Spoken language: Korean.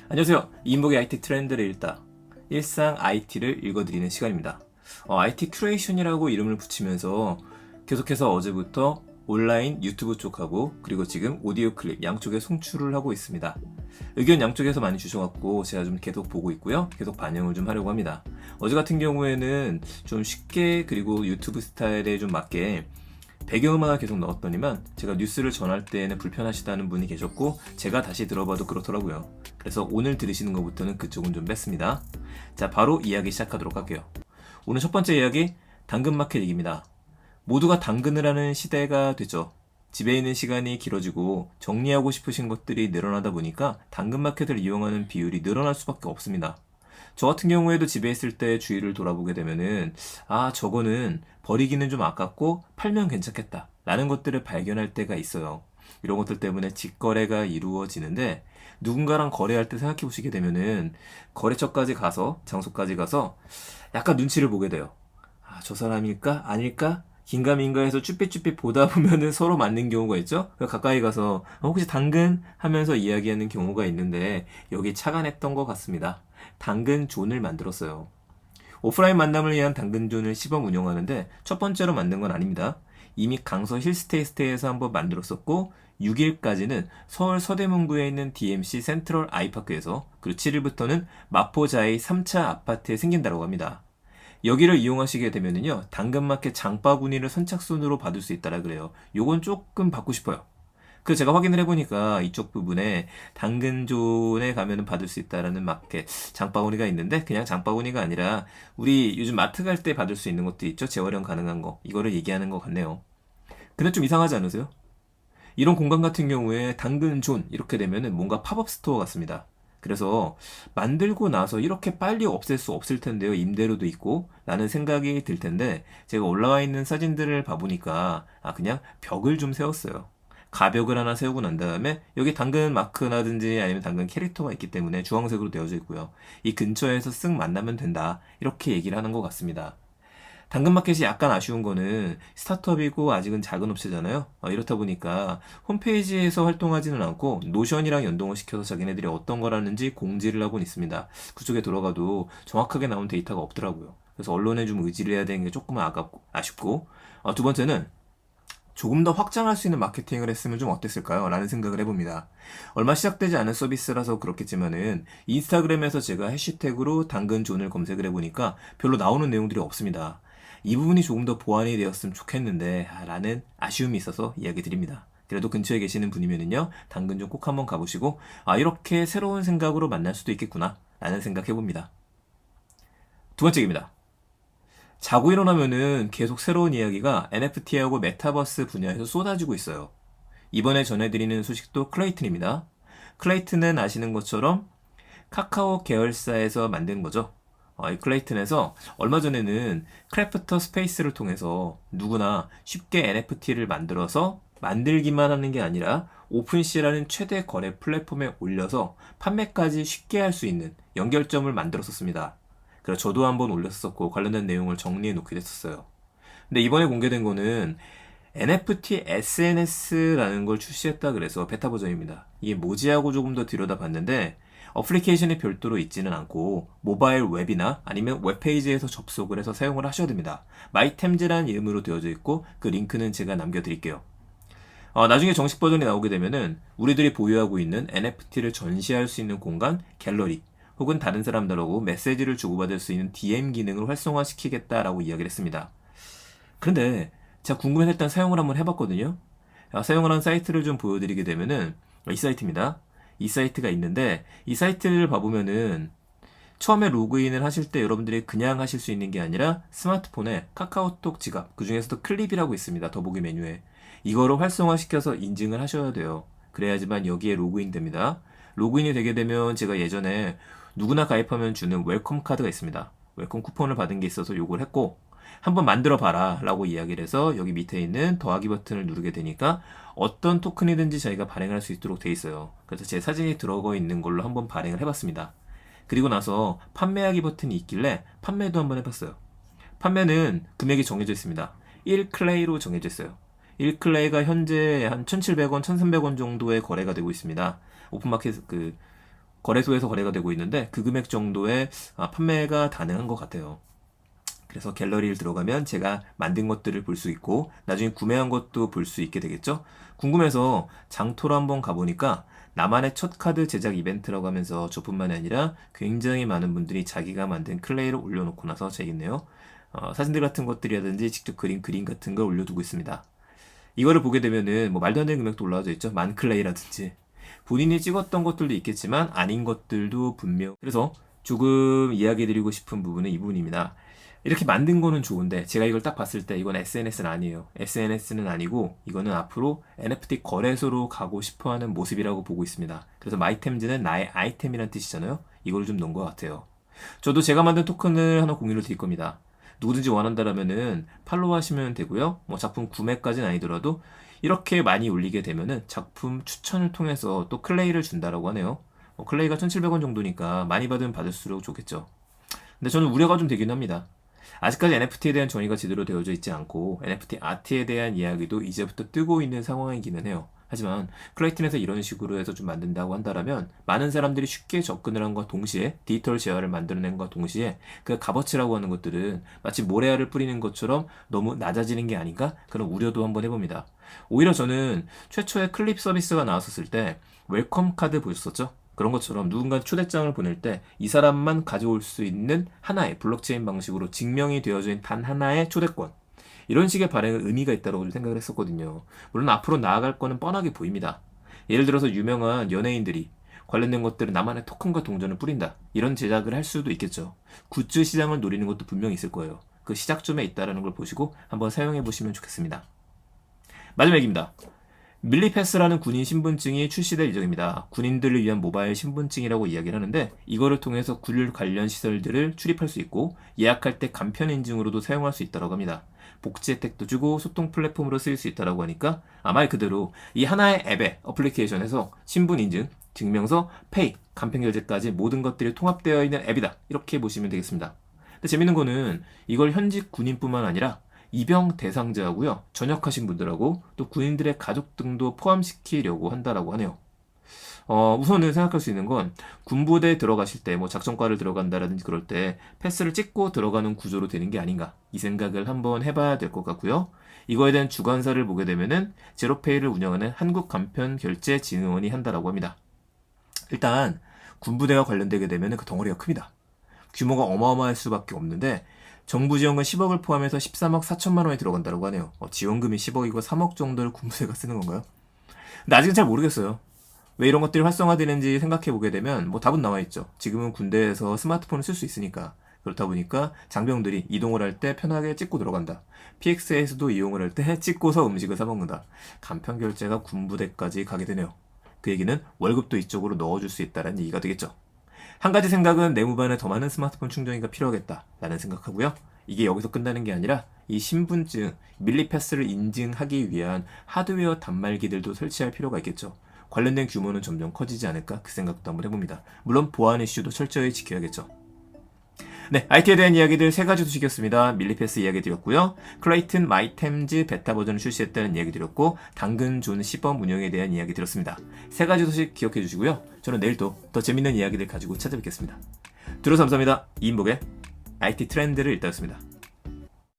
안녕하세요. 이인복의 IT 트렌드를 읽다. 일상 IT를 읽어드리는 시간입니다. IT 큐레이션이라고 이름을 붙이면서 계속해서 어제부터 온라인 유튜브 쪽하고 그리고 지금 오디오 클립 양쪽에 송출을 하고 있습니다. 의견 양쪽에서 많이 주셔갖고 제가 좀 계속 보고 있고요. 계속 반영을 좀 하려고 합니다. 어제 같은 경우에는 좀 쉽게 그리고 유튜브 스타일에 좀 맞게 배경음악을 계속 넣었더니만 제가 뉴스를 전할 때에는 불편하시다는 분이 계셨고 제가 다시 들어봐도 그렇더라고요. 그래서 오늘 들으시는 것부터는 그쪽은 좀 뺐습니다. 자, 바로 이야기 시작하도록 할게요. 오늘 첫 번째 이야기, 당근마켓 얘기입니다. 모두가 당근을 하는 시대가 됐죠. 집에 있는 시간이 길어지고 정리하고 싶으신 것들이 늘어나다 보니까 당근마켓을 이용하는 비율이 늘어날 수밖에 없습니다. 저 같은 경우에도 집에 있을 때 주위를 돌아보게 되면은 저거는 버리기는 좀 아깝고 팔면 괜찮겠다 라는 것들을 발견할 때가 있어요. 이런 것들 때문에 직거래가 이루어지는데 누군가랑 거래할 때 생각해 보시게 되면은 거래처까지 가서 장소까지 가서 약간 눈치를 보게 돼요. 저 사람일까? 아닐까? 긴가민가 해서 쭈삣쭈삣 보다 보면은 서로 맞는 경우가 있죠? 가까이 가서 혹시 당근? 하면서 이야기하는 경우가 있는데 여기 착안했던 것 같습니다. 당근존을 만들었어요. 오프라인 만남을 위한 당근존을 시범 운영하는데 첫 번째로 만든 건 아닙니다. 이미 강서 힐스테이스트에서 한번 만들었었고 6일까지는 서울 서대문구에 있는 DMC 센트럴 아이파크에서 그리고 7일부터는 마포자이 3차 아파트에 생긴다고 합니다. 여기를 이용하시게 되면요 당근마켓 장바구니를 선착순으로 받을 수 있다라 그래요. 요건 조금 받고 싶어요. 그 제가 확인을 해보니까 이쪽 부분에 당근존에 가면은 받을 수 있다라는 마켓 장바구니가 있는데 그냥 장바구니가 아니라 우리 요즘 마트 갈 때 받을 수 있는 것도 있죠. 재활용 가능한 거. 이거를 얘기하는 것 같네요. 근데 좀 이상하지 않으세요? 이런 공간 같은 경우에 당근존 이렇게 되면은 뭔가 팝업 스토어 같습니다. 그래서 만들고 나서 이렇게 빨리 없앨 수 없을 텐데요. 임대료도 있고 라는 생각이 들 텐데 제가 올라와 있는 사진들을 봐보니까 그냥 벽을 좀 세웠어요. 가벽을 하나 세우고 난 다음에 여기 당근 마크라든지 아니면 당근 캐릭터가 있기 때문에 주황색으로 되어져 있고요. 이 근처에서 쓱 만나면 된다. 이렇게 얘기를 하는 것 같습니다. 당근마켓이 약간 아쉬운 거는 스타트업이고 아직은 작은 업체잖아요. 이렇다 보니까 홈페이지에서 활동하지는 않고 노션이랑 연동을 시켜서 자기네들이 어떤 거라는지 공지를 하고는 있습니다. 그쪽에 들어가도 정확하게 나온 데이터가 없더라고요. 그래서 언론에 좀 의지를 해야 되는 게 조금 아쉽고 두 번째는 조금 더 확장할 수 있는 마케팅을 했으면 좀 어땠을까요? 라는 생각을 해봅니다. 얼마 시작되지 않은 서비스라서 그렇겠지만은 인스타그램에서 제가 해시태그로 당근존을 검색을 해보니까 별로 나오는 내용들이 없습니다. 이 부분이 조금 더 보완이 되었으면 좋겠는데 라는 아쉬움이 있어서 이야기 드립니다. 그래도 근처에 계시는 분이면은요 당근존 꼭 한번 가보시고 이렇게 새로운 생각으로 만날 수도 있겠구나 라는 생각 해봅니다. 두 번째입니다. 자고 일어나면은 계속 새로운 이야기가 NFT하고 메타버스 분야에서 쏟아지고 있어요. 이번에 전해드리는 소식도 클레이튼입니다. 클레이튼은 아시는 것처럼 카카오 계열사에서 만든 거죠. 이 클레이튼에서 얼마 전에는 크래프터 스페이스를 통해서 누구나 쉽게 NFT를 만들어서 만들기만 하는 게 아니라 오픈시라는 최대 거래 플랫폼에 올려서 판매까지 쉽게 할 수 있는 연결점을 만들었었습니다. 그래서 저도 한번 올렸었고 관련된 내용을 정리해 놓기도 했었어요. 근데 이번에 공개된 거는 NFT SNS라는 걸 출시했다 그래서 베타 버전입니다. 이게 뭐지 하고 조금 더 들여다봤는데 어플리케이션이 별도로 있지는 않고 모바일 웹이나 아니면 웹페이지에서 접속을 해서 사용을 하셔야 됩니다. 마이템즈라는 이름으로 되어져 있고 그 링크는 제가 남겨드릴게요. 나중에 정식 버전이 나오게 되면은 우리들이 보유하고 있는 NFT를 전시할 수 있는 공간, 갤러리, 혹은 다른 사람들하고 메시지를 주고받을 수 있는 DM 기능을 활성화시키겠다라고 이야기를 했습니다. 그런데 제가 궁금해서 일단 사용을 한번 해봤거든요. 사용을 한 사이트를 좀 보여드리게 되면은 이 사이트입니다. 이 사이트가 있는데 이 사이트를 봐보면은 처음에 로그인을 하실 때 여러분들이 그냥 하실 수 있는 게 아니라 스마트폰에 카카오톡 지갑, 그 중에서도 클립이라고 있습니다. 더보기 메뉴에. 이거를 활성화시켜서 인증을 하셔야 돼요. 그래야지만 여기에 로그인 됩니다. 로그인이 되게 되면 제가 예전에 누구나 가입하면 주는 웰컴 카드가 있습니다. 웰컴 쿠폰을 받은 게 있어서 요걸 했고 한번 만들어 봐라 라고 이야기를 해서 여기 밑에 있는 더하기 버튼을 누르게 되니까 어떤 토큰이든지 저희가 발행할 수 있도록 돼 있어요. 그래서 제 사진이 들어가 있는 걸로 한번 발행을 해봤습니다. 그리고 나서 판매하기 버튼이 있길래 판매도 한번 해봤어요. 판매는 금액이 정해져 있습니다. 1클레이로 정해져 있어요. 1클레이가 현재 한 1,700원, 1,300원 정도의 거래가 되고 있습니다. 오픈마켓 거래소에서 거래가 되고 있는데 그 금액 정도의 판매가 가능한 것 같아요. 그래서 갤러리를 들어가면 제가 만든 것들을 볼 수 있고 나중에 구매한 것도 볼 수 있게 되겠죠. 궁금해서 장토로 한번 가보니까 나만의 첫 카드 제작 이벤트라고 하면서 저뿐만이 아니라 굉장히 많은 분들이 자기가 만든 클레이를 올려놓고 나서 재있네요. 사진들 같은 것들이라든지 직접 그림 같은 걸 올려두고 있습니다. 이거를 보게 되면은 뭐 말도 안 되는 금액도 올라와져 있죠. 만클레이라든지 본인이 찍었던 것들도 있겠지만 아닌 것들도 분명. 그래서 조금 이야기 드리고 싶은 부분은 이 부분입니다. 이렇게 만든 거는 좋은데 제가 이걸 딱 봤을 때 이건 SNS는 아니에요. SNS는 아니고 이거는 앞으로 NFT 거래소로 가고 싶어하는 모습이라고 보고 있습니다. 그래서 마이템즈는 나의 아이템이란 뜻이잖아요. 이걸 좀 넣은 것 같아요. 저도 제가 만든 토큰을 하나 공유를 드릴 겁니다. 누구든지 원한다라면은 팔로우 하시면 되고요. 뭐 작품 구매까지는 아니더라도 이렇게 많이 올리게 되면은 작품 추천을 통해서 또 클레이를 준다라고 하네요. 클레이가 1,700원 정도니까 많이 받으면 받을수록 좋겠죠. 근데 저는 우려가 좀 되긴 합니다. 아직까지 NFT에 대한 정의가 제대로 되어져 있지 않고 NFT 아트에 대한 이야기도 이제부터 뜨고 있는 상황이기는 해요. 하지만 클레이튼에서 이런 식으로 해서 좀 만든다고 한다면 많은 사람들이 쉽게 접근을 한과 동시에 디지털 재화를 만들어낸과 동시에 그 값어치라고 하는 것들은 마치 모래알을 뿌리는 것처럼 너무 낮아지는 게 아닌가? 그런 우려도 한번 해봅니다. 오히려 저는 최초의 클립 서비스가 나왔었을 때 웰컴 카드 보셨었죠? 그런 것처럼 누군가 초대장을 보낼 때 이 사람만 가져올 수 있는 하나의 블록체인 방식으로 증명이 되어져 있는 단 하나의 초대권. 이런 식의 발행은 의미가 있다고 생각을 했었거든요. 물론 앞으로 나아갈 거는 뻔하게 보입니다. 예를 들어서 유명한 연예인들이 관련된 것들은 나만의 토큰과 동전을 뿌린다. 이런 제작을 할 수도 있겠죠. 굿즈 시장을 노리는 것도 분명히 있을 거예요. 그 시작점에 있다는 걸 보시고 한번 사용해 보시면 좋겠습니다. 마지막 얘기입니다. 밀리패스라는 군인 신분증이 출시될 예정입니다. 군인들을 위한 모바일 신분증이라고 이야기를 하는데 이거를 통해서 군 관련 시설들을 출입할 수 있고 예약할 때 간편 인증으로도 사용할 수 있다고 합니다. 복지 혜택도 주고 소통 플랫폼으로 쓰일 수 있다고 하니까 말 그대로 이 하나의 앱에 어플리케이션에서 신분 인증, 증명서, 페이, 간편 결제까지 모든 것들이 통합되어 있는 앱이다. 이렇게 보시면 되겠습니다. 근데 재밌는 거는 이걸 현직 군인뿐만 아니라 입영 대상자하고요, 전역하신 분들하고 또 군인들의 가족 등도 포함시키려고 한다라고 하네요. 우선은 생각할 수 있는 건 군부대에 들어가실 때 뭐 작전과를 들어간다라든지 그럴 때 패스를 찍고 들어가는 구조로 되는 게 아닌가, 이 생각을 한번 해봐야 될 것 같고요. 이거에 대한 주관사를 보게 되면은 제로페이를 운영하는 한국간편결제진흥원이 한다라고 합니다. 일단 군부대와 관련되게 되면은 그 덩어리가 큽니다. 규모가 어마어마할 수밖에 없는데 정부 지원금 10억을 포함해서 13억 4천만 원이 들어간다고 하네요. 지원금이 10억이고 3억 정도를 군부대가 쓰는 건가요? 근데 아직은 잘 모르겠어요. 왜 이런 것들이 활성화되는지 생각해 보게 되면 뭐 답은 나와 있죠. 지금은 군대에서 스마트폰을 쓸 수 있으니까. 그렇다 보니까 장병들이 이동을 할 때 편하게 찍고 들어간다. PX에서도 이용을 할 때 찍고서 음식을 사 먹는다. 간편 결제가 군부대까지 가게 되네요. 그 얘기는 월급도 이쪽으로 넣어줄 수 있다는 얘기가 되겠죠. 한 가지 생각은 내무반에 더 많은 스마트폰 충전기가 필요하겠다라는 생각하고요. 이게 여기서 끝나는 게 아니라 이 신분증, 밀리패스를 인증하기 위한 하드웨어 단말기들도 설치할 필요가 있겠죠. 관련된 규모는 점점 커지지 않을까, 그 생각도 한번 해봅니다. 물론 보안 이슈도 철저히 지켜야겠죠. 네, IT에 대한 이야기들 3가지 소식이었습니다. 밀리패스 이야기 드렸고요. 클레이튼 마이템즈 베타 버전을 출시했다는 이야기 드렸고, 당근 존 시범 운영에 대한 이야기 드렸습니다. 3가지 소식 기억해 주시고요. 저는 내일 또 더 재밌는 이야기들 가지고 찾아뵙겠습니다. 들어서 감사합니다. 이인복의 IT 트렌드를 읽다였습니다.